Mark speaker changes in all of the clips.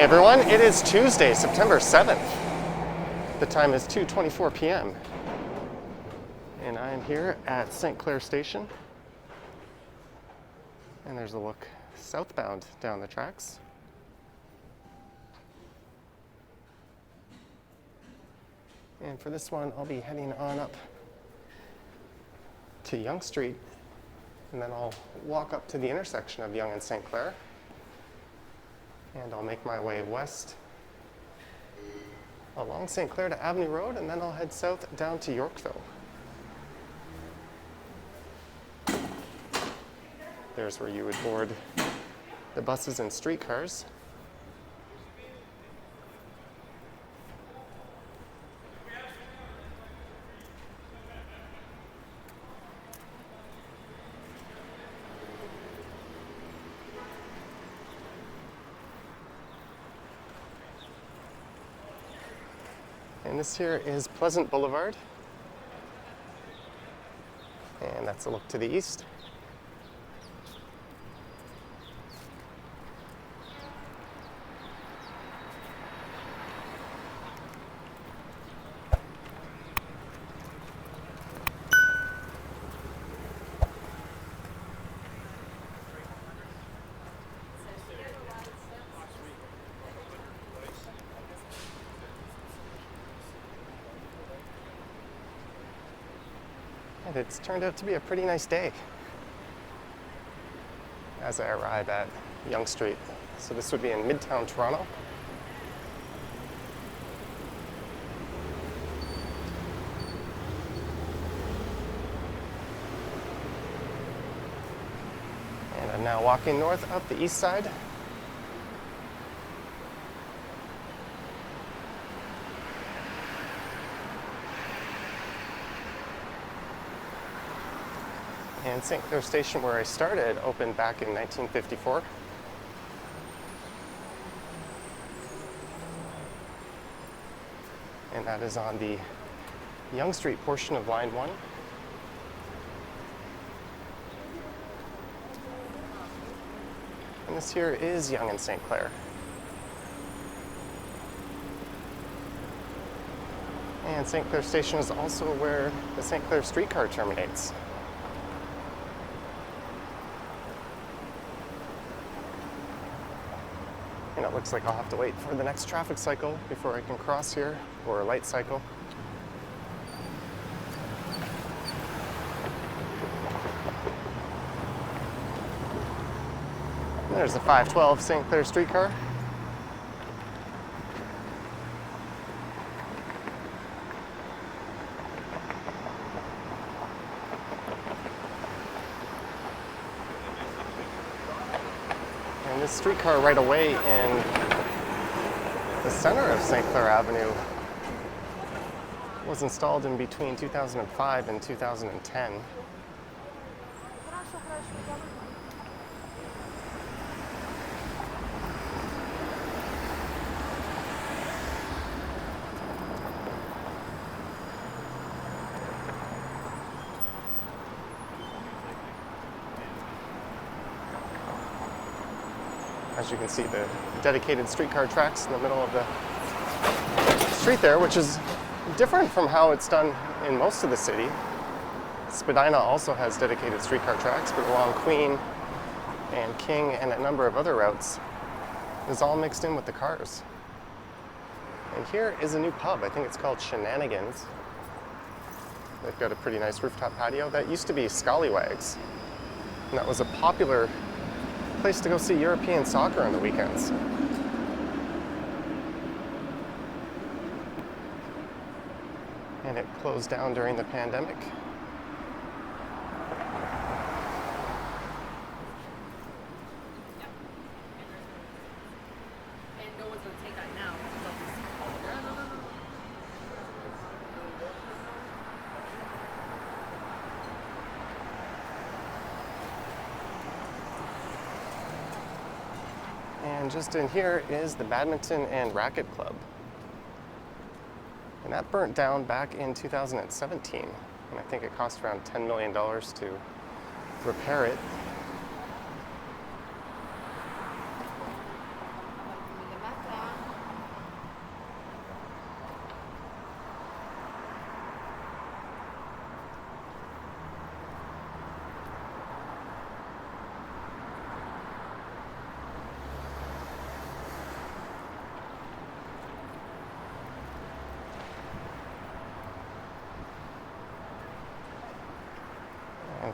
Speaker 1: everyone, it is Tuesday, September 7th. The time is 2:24 p.m. and I am here at St Clair Station. And there's a look southbound down the tracks. And for this one, I'll be heading on up to Yonge Street, and then I'll walk up to the intersection of Yonge and St Clair. And I'll make my way west along St Clair to Avenue Road, and then I'll head south down to Yorkville. There's where you would board the buses and streetcars. And this here is Pleasant Boulevard. And that's a look to the east. And it's turned out to be a pretty nice day as I arrive at Yonge Street. So this would be in midtown Toronto. And I'm now walking north up the east side. And St Clair Station, where I started, opened back in 1954. And that is on the Yonge Street portion of Line 1. And this here is Yonge and St Clair. And St Clair Station is also where the St Clair streetcar terminates. And it looks like I'll have to wait for the next traffic cycle before I can cross here, or a light cycle. And there's the 512 St. Clair streetcar. And this streetcar right away in the center of St. Clair Avenue was installed in between 2005 and 2010. As you can see, the dedicated streetcar tracks in the middle of the street there, which is different from how it's done in most of the city. Spadina also has dedicated streetcar tracks, but along Queen and King and a number of other routes, is all mixed in with the cars. And here is a new pub. I think it's called Shenanigans. They've got a pretty nice rooftop patio. That used to be Scallywags, and that was a popular place to go see European soccer on the weekends. And it closed down during the pandemic.
Speaker 2: And no one's gonna take that now.
Speaker 1: And just in here is the Badminton and Racquet Club. And that burnt down back in 2017. And I think it cost around $10 million to repair it.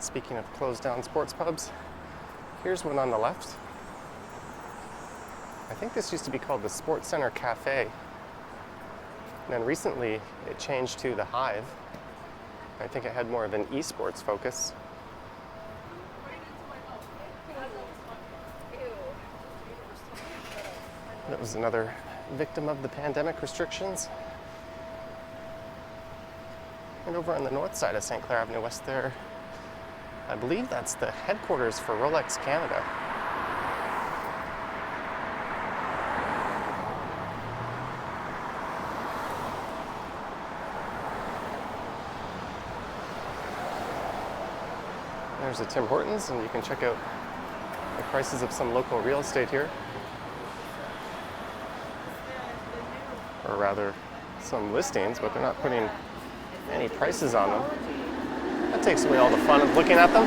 Speaker 1: And speaking of closed down sports pubs, here's one on the left. I think this used to be called the Sports Center Cafe. And then recently it changed to the Hive. I think it had more of an esports focus. That was another victim of the pandemic restrictions. And over on the north side of St Clair Avenue West there, I believe that's the headquarters for Rolex Canada. There's a Tim Hortons, and you can check out the prices of some local real estate here. Or rather, some listings, but they're not putting any prices on them. That takes away all the fun of looking at them.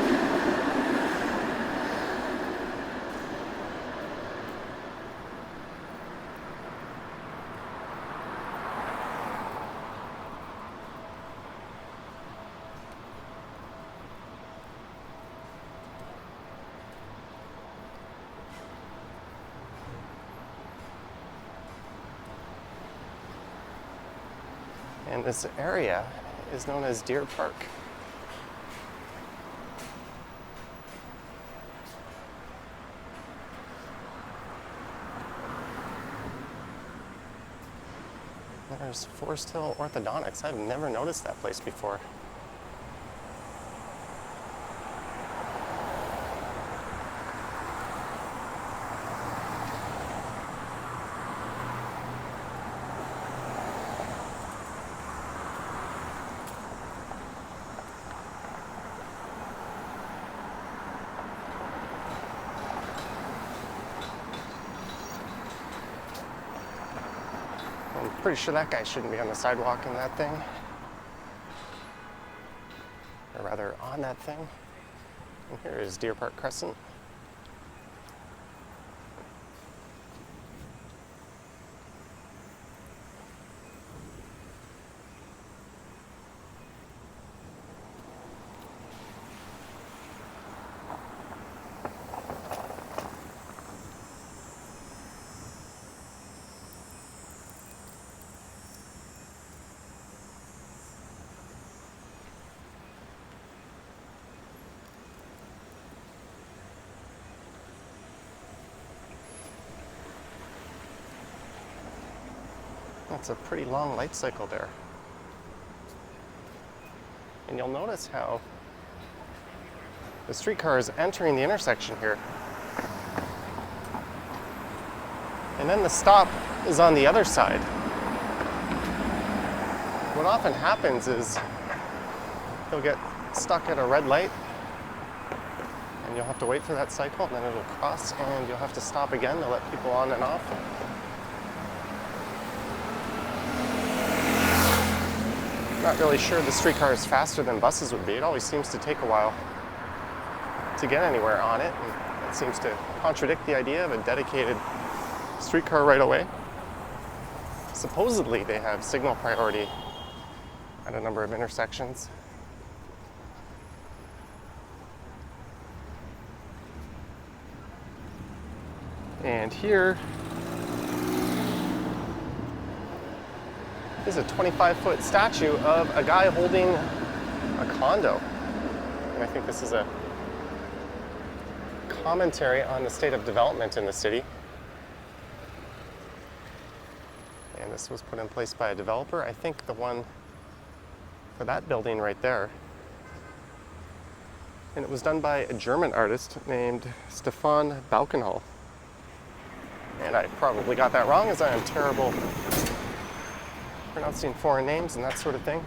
Speaker 1: And this area is known as Deer Park. There's Forest Hill Orthodontics. I've never noticed that place before. I'm pretty sure that guy shouldn't be on the sidewalk in that thing. Or rather, on that thing. And here is Deer Park Crescent. That's a pretty long light cycle there. And you'll notice how the streetcar is entering the intersection here. And then the stop is on the other side. What often happens is you'll get stuck at a red light and you'll have to wait for that cycle, and then it'll cross and you'll have to stop again to let people on and off. Not really sure the streetcar is faster than buses would be. It always seems to take a while to get anywhere on it, and that seems to contradict the idea of a dedicated streetcar right away. Supposedly they have signal priority at a number of intersections. And here is a 25-foot statue of a guy holding a condo. And I think this is a commentary on the state of development in the city. And this was put in place by a developer. I think the one for that building right there. And it was done by a German artist named Stefan Baukenhall. And I probably got that wrong, as I am terrible pronouncing foreign names and that sort of thing.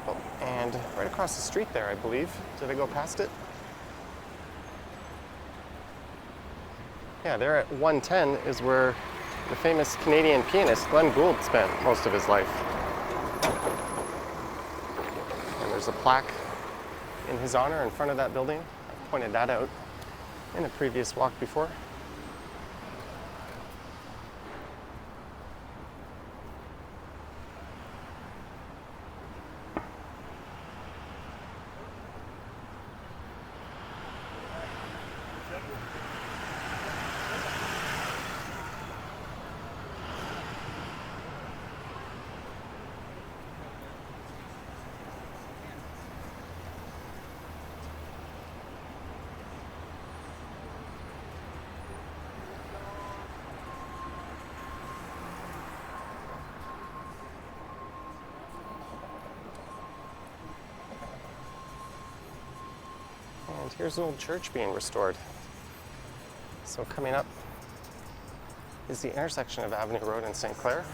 Speaker 1: Oh, and right across the street there, I believe. Did I go past it? Yeah, there at 110 is where the famous Canadian pianist Glenn Gould spent most of his life. And there's a plaque in his honor in front of that building. I pointed that out in a previous walk before. here's an old church being restored. So coming up is the intersection of Avenue Road and St. Clair.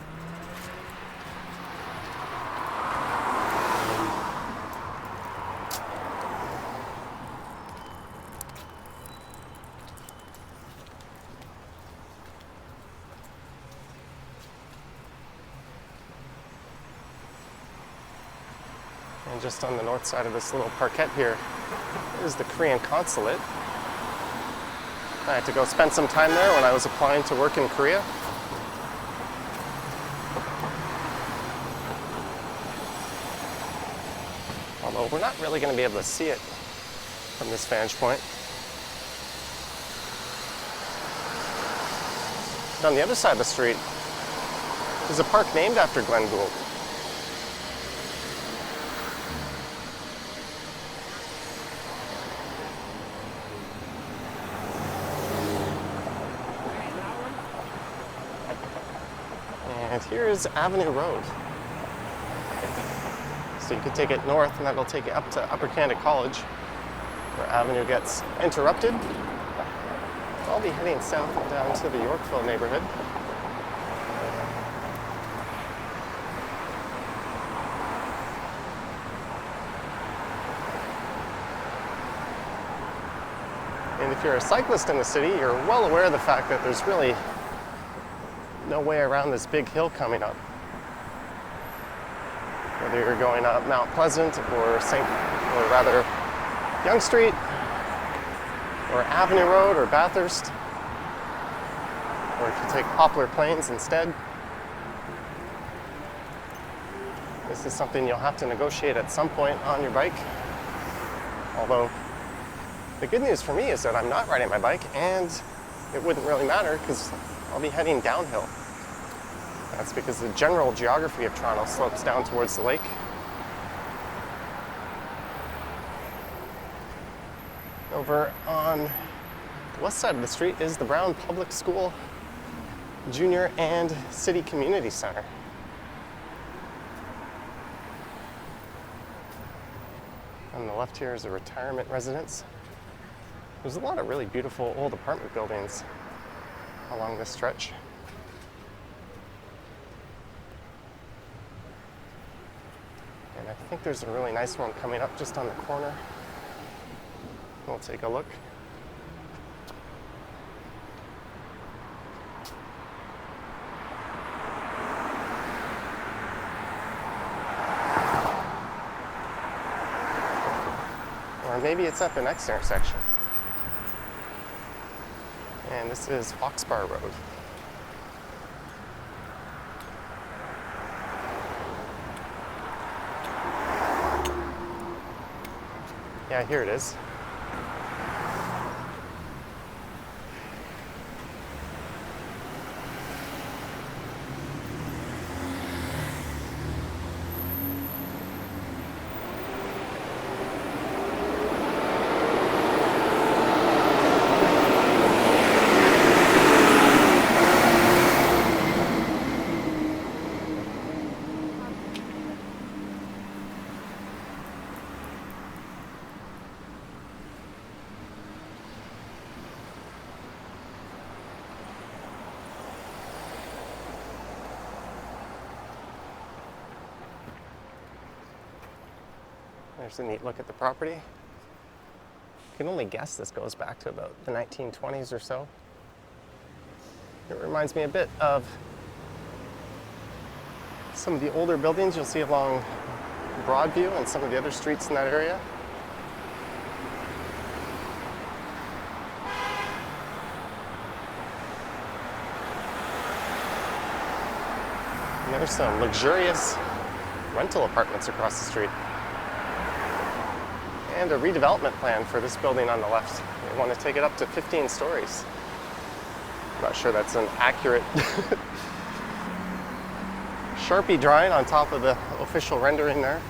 Speaker 1: And just on the north side of this little parkette here is the Korean consulate. I had to go spend some time there when I was applying to work in Korea. Although we're not really going to be able to see it from this vantage point. But on the other side of the street is a park named after Glenn Gould. And here's Avenue Road. So you could take it north and that'll take you up to Upper Canada College, where Avenue gets interrupted. I'll be heading south and down to the Yorkville neighborhood. And if you're a cyclist in the city, you're well aware of the fact that there's really no way around this big hill coming up. Whether you're going up Mount Pleasant or Yonge Street, or Avenue Road or Bathurst, or if you take Poplar Plains instead, this is something you'll have to negotiate at some point on your bike. Although the good news for me is that I'm not riding my bike and it wouldn't really matter because I'll be heading downhill. That's because the general geography of Toronto slopes down towards the lake. Over on the west side of the street is the Brown Public School Junior and City Community Center. On the left here is a retirement residence. There's a lot of really beautiful old apartment buildings along this stretch. And I think there's a really nice one coming up just on the corner. We'll take a look. Or maybe it's at the next intersection. And this is Foxbar Road. Yeah, here it is. There's a neat look at the property. You can only guess this goes back to about the 1920s or so. It reminds me a bit of some of the older buildings you'll see along Broadview and some of the other streets in that area. And there's some luxurious rental apartments across the street. And a redevelopment plan for this building on the left. They want to take it up to 15 stories. I'm not sure that's an accurate Sharpie drawing on top of the official rendering there.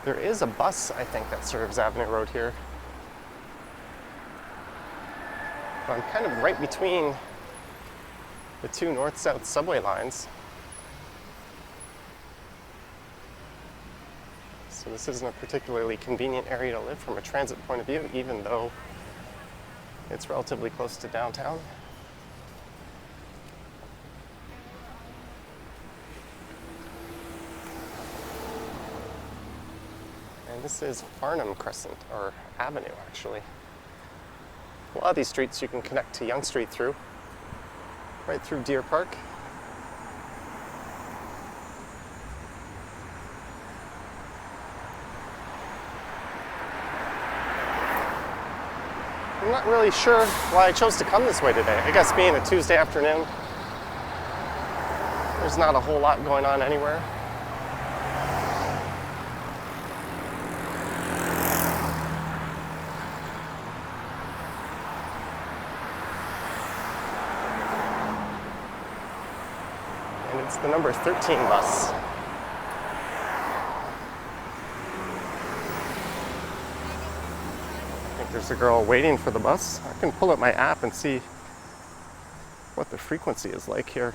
Speaker 1: There is a bus, I think, that serves Avenue Road here. But I'm kind of right between the two north-south subway lines. So this isn't a particularly convenient area to live from a transit point of view, even though it's relatively close to downtown. And this is Farnham Crescent, or Avenue, actually. A lot of these streets you can connect to Yonge Street through, right through Deer Park. I'm not really sure why I chose to come this way today. I guess being a Tuesday afternoon, there's not a whole lot going on anywhere. And it's the number 13 bus. There's a girl waiting for the bus. I can pull up my app and see what the frequency is like here.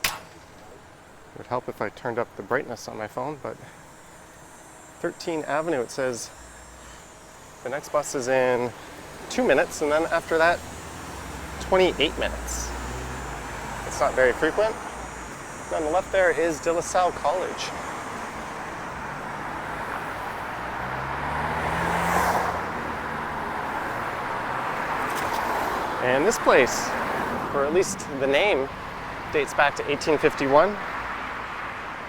Speaker 1: It would help if I turned up the brightness on my phone, but 13 Avenue, it says the next bus is in 2 minutes, and then after that, 28 minutes. It's not very frequent. And on the left there is De La Salle College. And this place, or at least the name, dates back to 1851.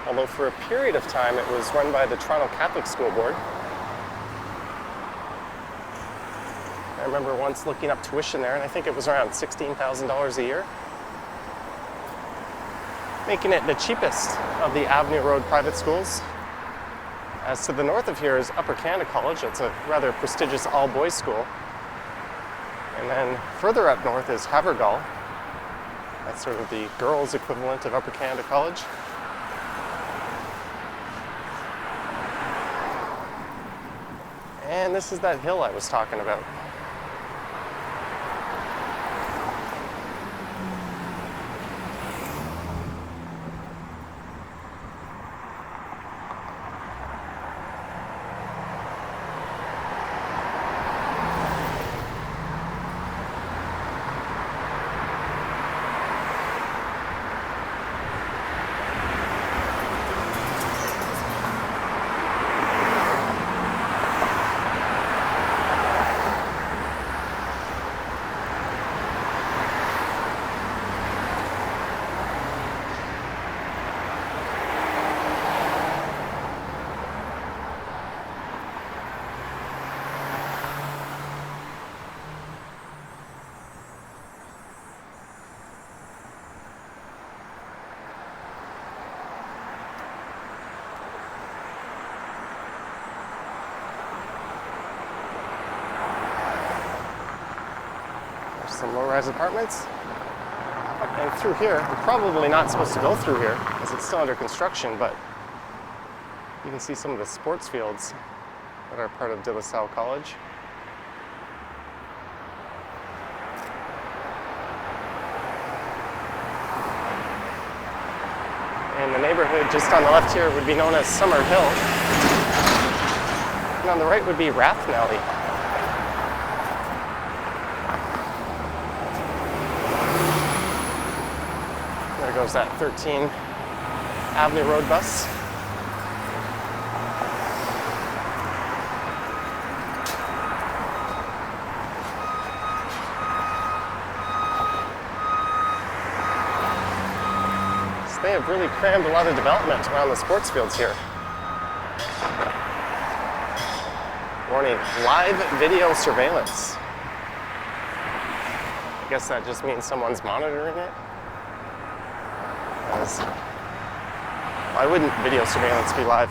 Speaker 1: Although for a period of time it was run by the Toronto Catholic School Board. I remember once looking up tuition there, and I think it was around $16,000 a year, making it the cheapest of the Avenue Road private schools. As to the north of here is Upper Canada College. It's a rather prestigious all-boys school. And then further up north is Havergal. That's sort of the girls' equivalent of Upper Canada College. And this is that hill I was talking about. Some low-rise apartments. And through here, we're probably not supposed to go through here as it's still under construction, but you can see some of the sports fields that are part of De La Salle College. And the neighborhood just on the left here would be known as Summer Hill. And on the right would be Rathnally. Goes that 13 Avenue Road bus. So they have really crammed a lot of development around the sports fields here. Warning, live video surveillance. I guess that just means someone's monitoring it. Why wouldn't video surveillance be live?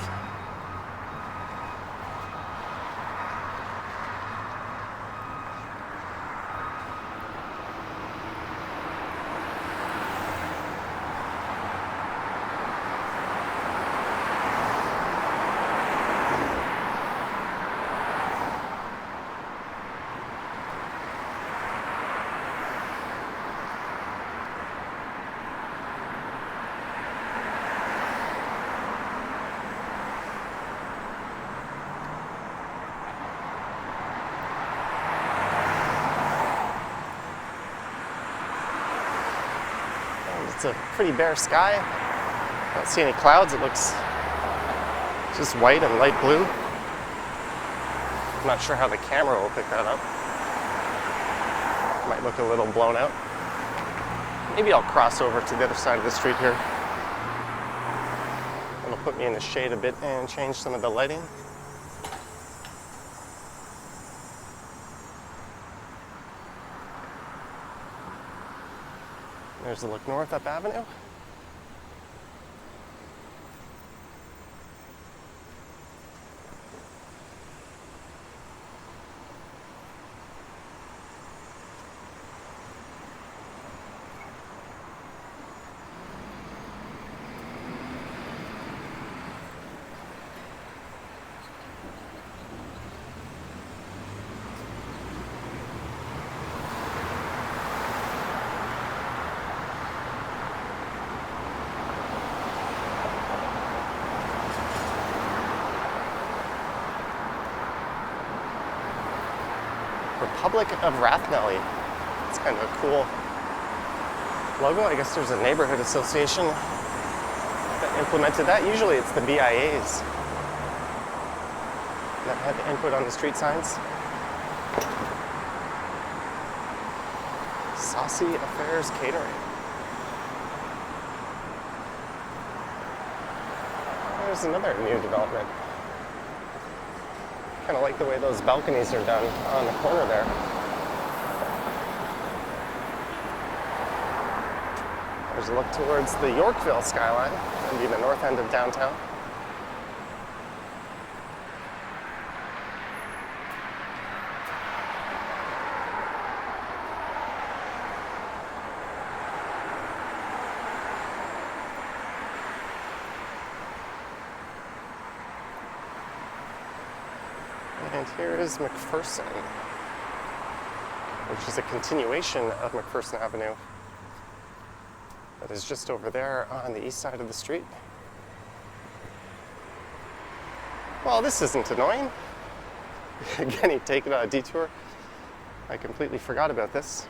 Speaker 1: It's a pretty bare sky. I don't see any clouds. It looks just white and light blue. I'm not sure how the camera will pick that up. Might look a little blown out. Maybe I'll cross over to the other side of the street here. It'll put me in the shade a bit and change some of the lighting. There's a look north up Avenue. Republic of Rathnelly. It's kind of a cool logo. I guess there's a neighborhood association that implemented that. Usually it's the BIAs that have input on the street signs. Saucy Affairs Catering. There's another new development. Kind of like the way those balconies are done on the corner there. There's a look towards the Yorkville skyline, and be the north end of downtown. And here is McPherson, which is a continuation of McPherson Avenue that is just over there on the east side of the street. Well, this isn't annoying. Again, he'd taken a detour. I completely forgot about this.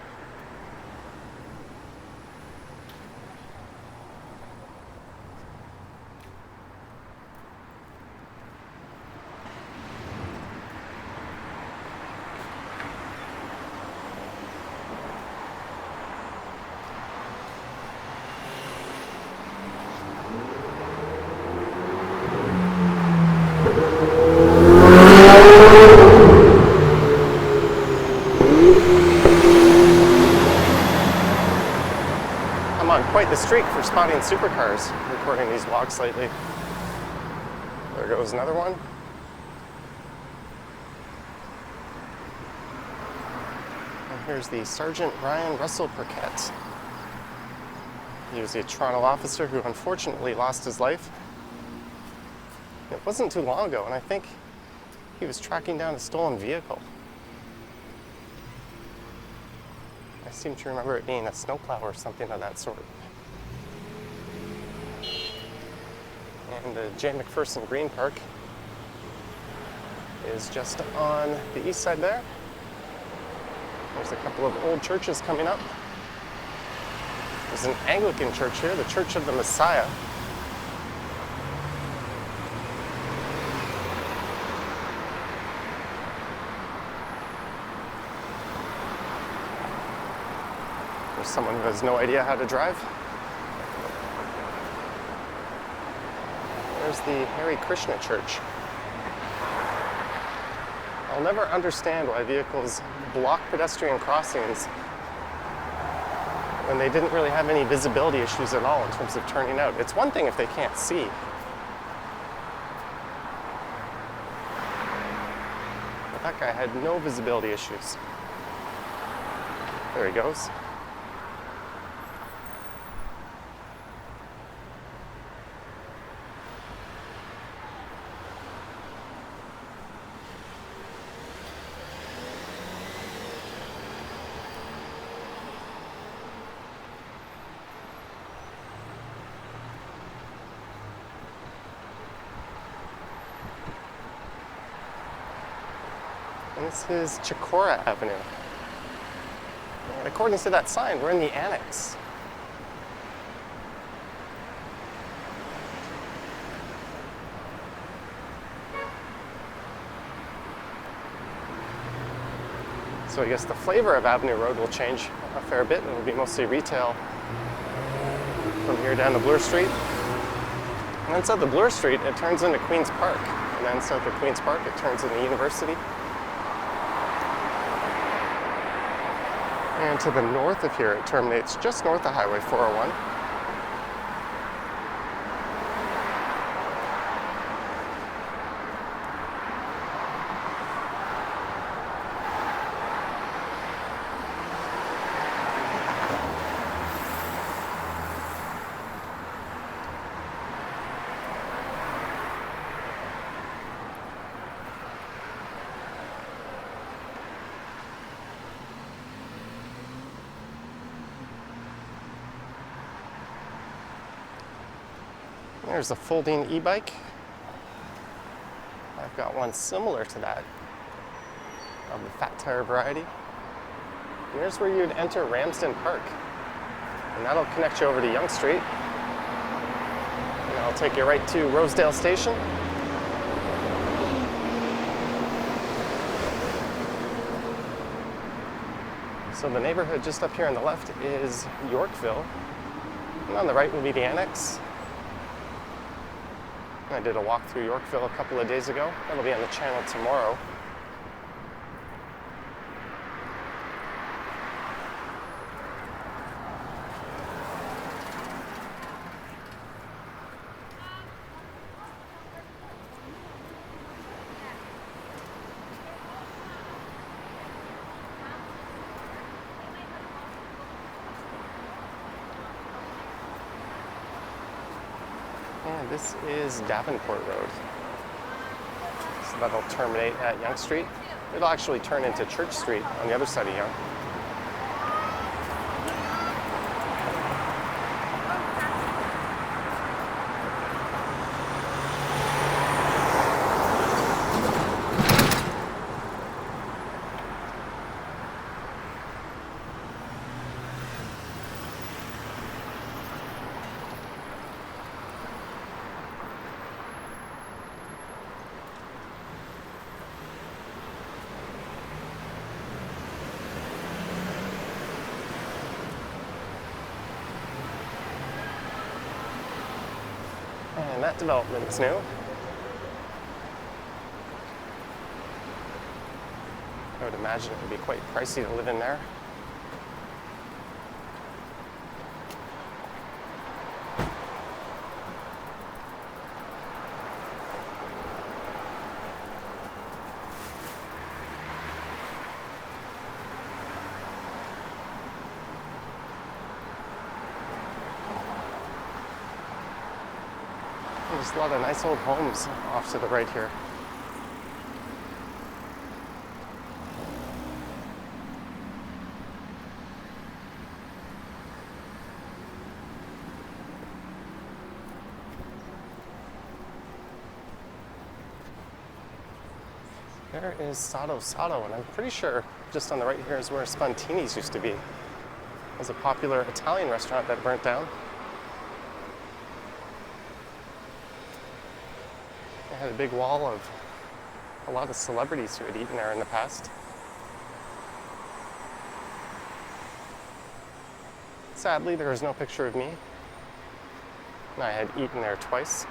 Speaker 1: Quite the streak for spotting supercars, recording these vlogs lately. There goes another one. And here's the Sergeant Ryan Russell Burkett. He was a Toronto officer who unfortunately lost his life. It wasn't too long ago, and I think he was tracking down a stolen vehicle. I seem to remember it being a snowplow or something of that sort. And the J. McPherson Green Park is just on the east side there. There's a couple of old churches coming up. There's an Anglican church here, the Church of the Messiah. There's someone who has no idea how to drive. There's the Hare Krishna Church. I'll never understand why vehicles block pedestrian crossings when they didn't really have any visibility issues at all in terms of turning out. It's one thing if they can't see. But that guy had no visibility issues. There he goes. And this is Chikora Avenue. And according to that sign, we're in the Annex. So I guess the flavor of Avenue Road will change a fair bit. It will be mostly retail from here down to Bloor Street. And then south of Bloor Street, it turns into Queen's Park. And then south of Queen's Park, it turns into University. And to the north of here, it terminates just north of Highway 401. There's a folding e-bike. I've got one similar to that of the fat tire variety. And there's where you'd enter Ramsden Park. And that'll connect you over to Yonge Street. And I'll take you right to Rosedale Station. So the neighborhood just up here on the left is Yorkville. And on the right will be the Annex. I did a walk through Yorkville a couple of days ago. That'll be on the channel tomorrow. And this is Davenport Road. So that'll terminate at Yonge Street. It'll actually turn into Church Street on the other side of Yonge. And that development is new. I would imagine it would be quite pricey to live in there. There's a lot of nice old homes off to the right here. There is Sato, and I'm pretty sure just on the right here is where Spontini's used to be. It was a popular Italian restaurant that burnt down. They had a big wall of a lot of celebrities who had eaten there in the past. Sadly, there is no picture of me. And I had eaten there twice.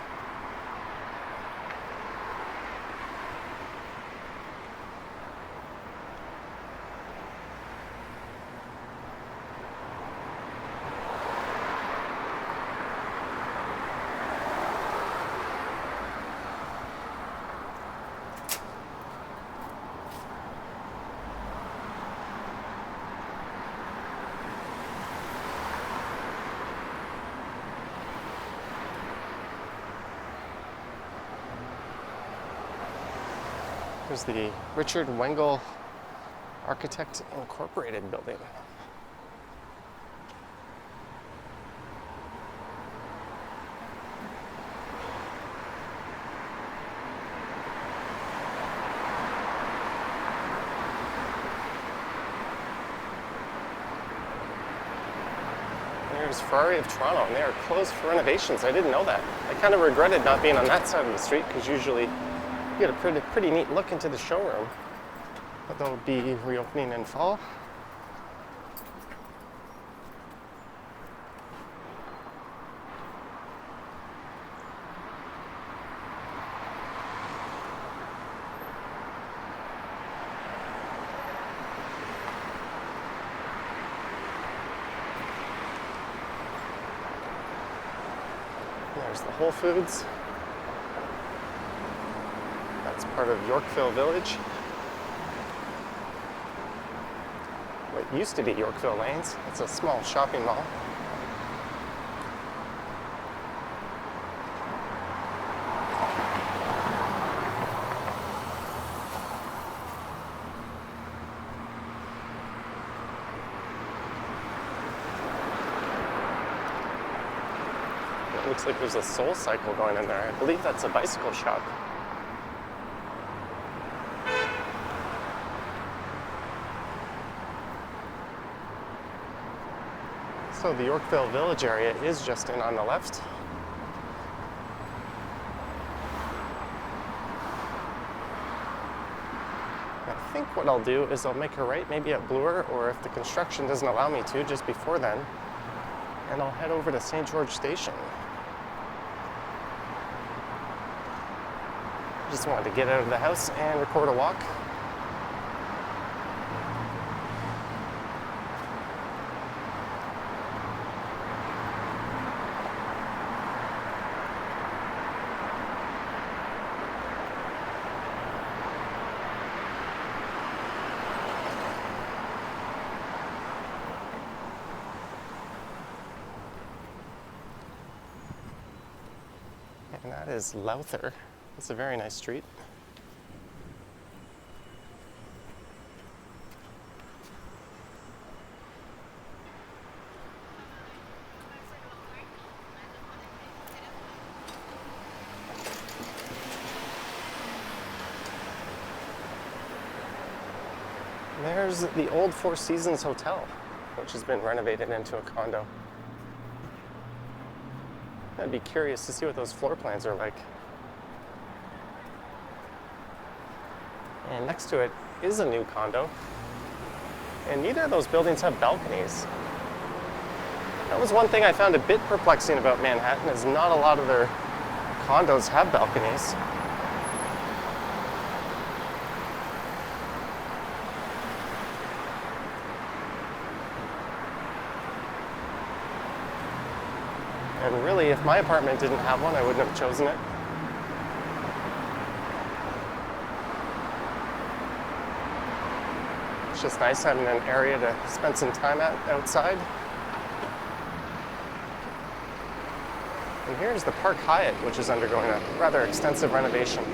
Speaker 1: There's the Richard Wengel Architect Incorporated building. There's Ferrari of Toronto, and they are closed for renovations. I didn't know that. I kind of regretted not being on that side of the street because usually you get a pretty neat look into the showroom. but they'll be reopening in fall. There's the Whole Foods. That's part of Yorkville Village. What used to be Yorkville Lanes. It's a small shopping mall. It looks like there's a Soul Cycle going in there. I believe that's a bicycle shop. So the Yorkville Village area is just in on the left. I think what I'll do is I'll make a right maybe at Bloor, or if the construction doesn't allow me to, just before then, and I'll head over to St George Station. Just wanted to get out of the house and record a walk. And that is Lowther. It's a very nice street. There's the old Four Seasons Hotel, which has been renovated into a condo. I'd be curious to see what those floor plans are like. And next to it is a new condo. And neither of those buildings have balconies. That was one thing I found a bit perplexing about Manhattan, is not a lot of their condos have balconies. And really, if my apartment didn't have one, I wouldn't have chosen it. It's just nice having an area to spend some time outside. And here's the Park Hyatt, which is undergoing a rather extensive renovation.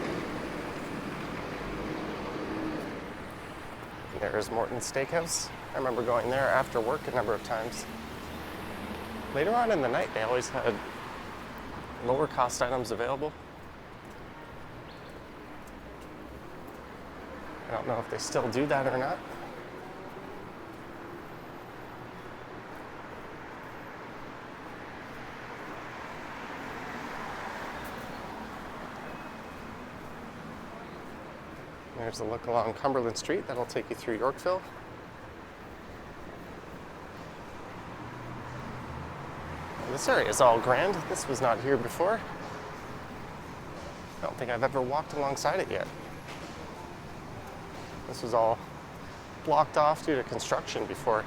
Speaker 1: There's Morton's Steakhouse. I remember going there after work a number of times. Later on in the night, they always had lower cost items available. I don't know if they still do that or not. There's a look along Cumberland Street that'll take you through Yorkville. This area is all grand. This was not here before. I don't think I've ever walked alongside it yet. This was all blocked off due to construction before.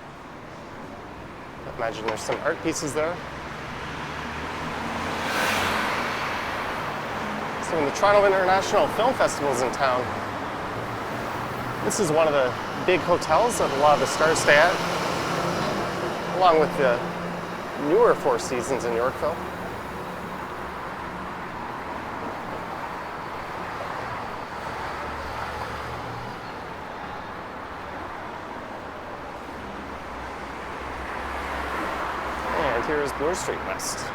Speaker 1: I imagine there's some art pieces there. So when the Toronto International Film Festival's in town, this is one of the big hotels that a lot of the stars stay at, along with the newer Four Seasons in Yorkville. And here is Bloor Street West.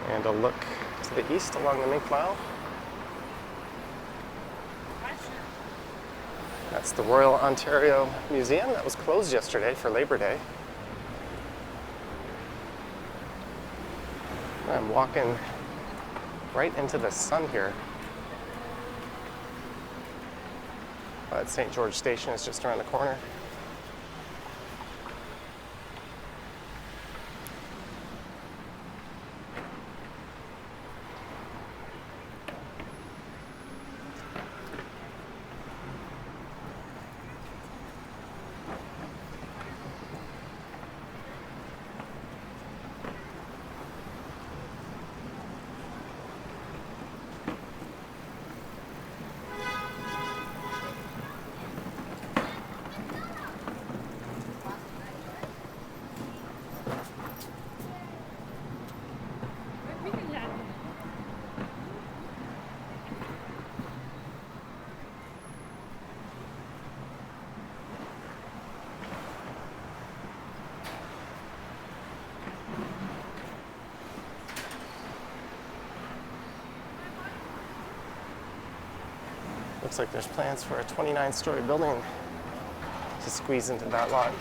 Speaker 1: And a look to the east along the Mink Mile. That's the Royal Ontario Museum that was closed yesterday for Labor Day. I'm walking right into the sun here. But St George Station is just around the corner. Looks like there's plans for a 29-story building to squeeze into that lot.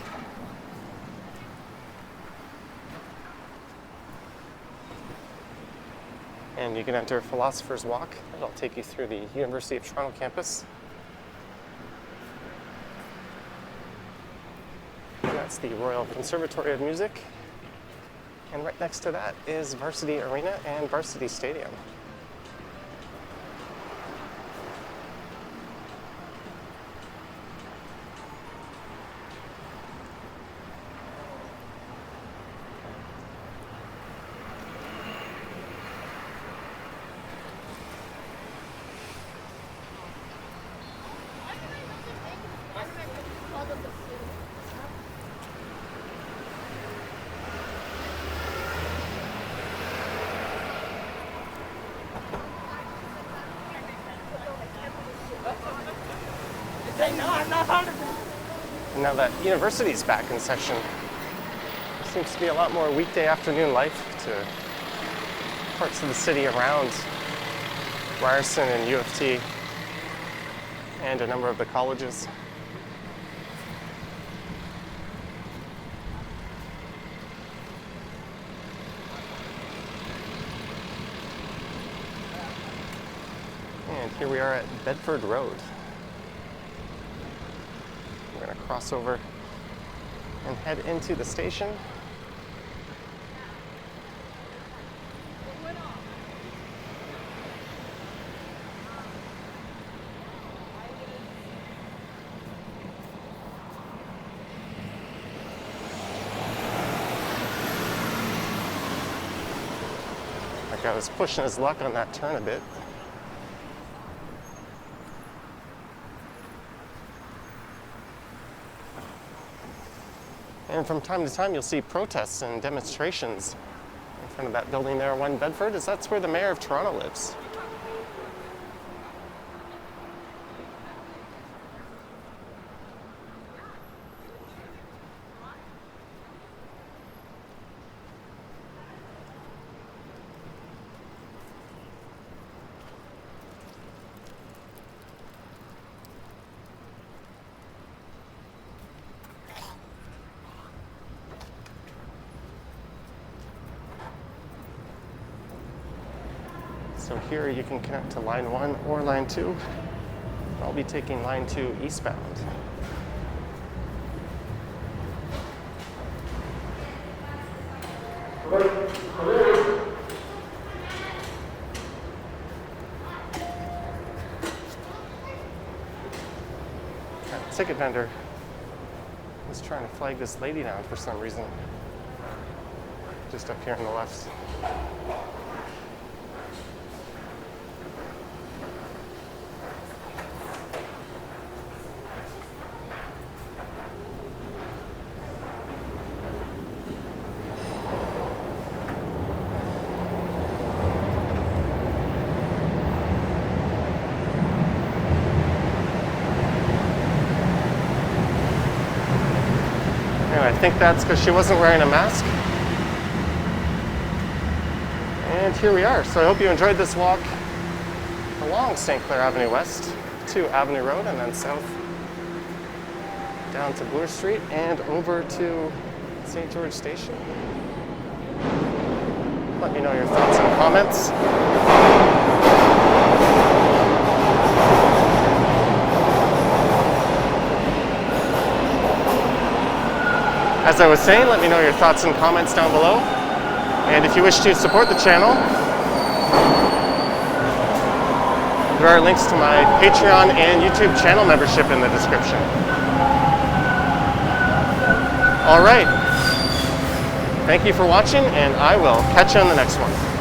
Speaker 1: And you can enter Philosopher's Walk. That'll take you through the University of Toronto campus. And that's the Royal Conservatory of Music. And right next to that is Varsity Arena and Varsity Stadium. And now that university's back in session, there seems to be a lot more weekday afternoon life to parts of the city around Ryerson and U of T and a number of the colleges. And here we are at Bedford Road. We're going to cross over and head into the station. Like I was pushing his luck on that turn a bit. And from time to time, you'll see protests and demonstrations in front of that building there, 1 Bedford, as that's where the mayor of Toronto lives. So here you can connect to line 1 or line 2. I'll be taking line 2 eastbound. That ticket vendor was trying to flag this lady down for some reason. Just up here on the left. I think that's because she wasn't wearing a mask. And here we are. So I hope you enjoyed this walk along St Clair Avenue West to Avenue Road and then south down to Bloor Street and over to St. George Station. Let me know your thoughts and comments. As I was saying, let me know your thoughts and comments down below. And if you wish to support the channel, there are links to my Patreon and YouTube channel membership in the description. All right. Thank you for watching, and I will catch you on the next one.